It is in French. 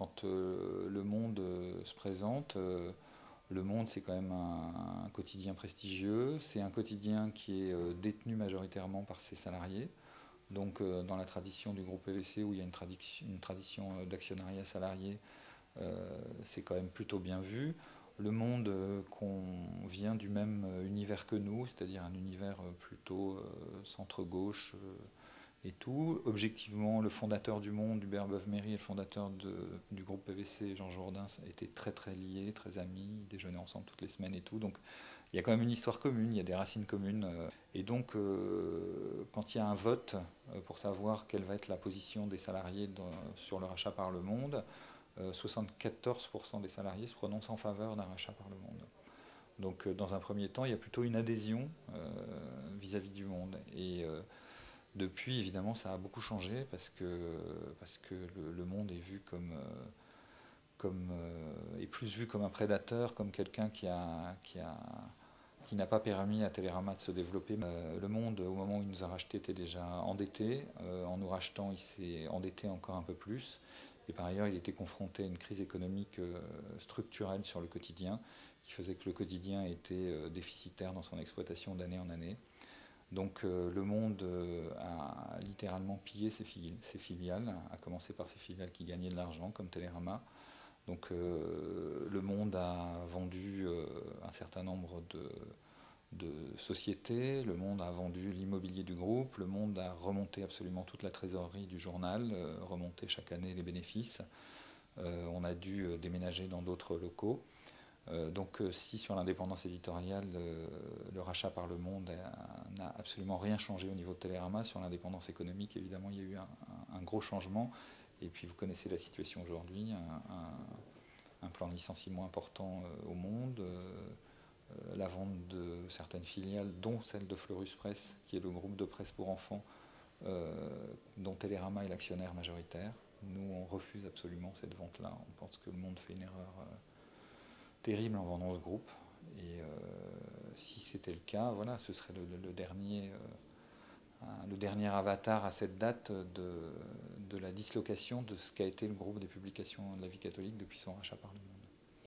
quand Le Monde se présente, Le Monde c'est quand même un quotidien prestigieux, c'est un quotidien qui est détenu majoritairement par ses salariés. Donc dans la tradition du groupe PVC où il y a une tradition d'actionnariat salarié, c'est quand même plutôt bien vu. Le Monde qu'on vient du même univers que nous, c'est-à-dire un univers plutôt centre-gauche et tout. Objectivement, le fondateur du Monde, Hubert Beuve-Méry, et le fondateur du groupe PVC, Jean Jourdain, étaient très très liés, très amis, ils déjeunaient ensemble toutes les semaines et tout. Donc il y a quand même une histoire commune, il y a des racines communes. Et donc quand il y a un vote pour savoir quelle va être la position des salariés sur le rachat par Le Monde, 74% des salariés se prononcent en faveur d'un rachat par Le Monde. Donc dans un premier temps, il y a plutôt une adhésion vis-à-vis du Monde. Et depuis, évidemment, ça a beaucoup changé parce que le Monde est vu est plus vu comme un prédateur, comme quelqu'un qui n'a pas permis à Télérama de se développer. Le Monde, au moment où il nous a racheté, était déjà endetté. En nous rachetant, il s'est endetté encore un peu plus. Et par ailleurs, il était confronté à une crise économique structurelle sur le quotidien, qui faisait que le quotidien était déficitaire dans son exploitation d'année en année. Donc Le Monde a littéralement pillé ses filiales, à commencer par ses filiales qui gagnaient de l'argent, comme Télérama. Donc Le Monde a vendu un certain nombre de sociétés, Le Monde a vendu l'immobilier du groupe, Le Monde a remonté absolument toute la trésorerie du journal, remonté chaque année les bénéfices. On a dû déménager dans d'autres locaux. Donc si sur l'indépendance éditoriale, le rachat par Le Monde n'a absolument rien changé au niveau de Télérama, sur l'indépendance économique, évidemment, il y a eu un gros changement. Et puis vous connaissez la situation aujourd'hui, un plan de licenciement important au Monde, la vente de certaines filiales, dont celle de Fleurus Presse, qui est le groupe de presse pour enfants, dont Télérama est l'actionnaire majoritaire. Nous, on refuse absolument cette vente-là. On pense que Le Monde fait une erreur terrible en vendant ce groupe. Et si c'était le cas, voilà, ce serait le dernier avatar à cette date de la dislocation de ce qu'a été le groupe des publications de la vie catholique depuis son rachat par Le Monde.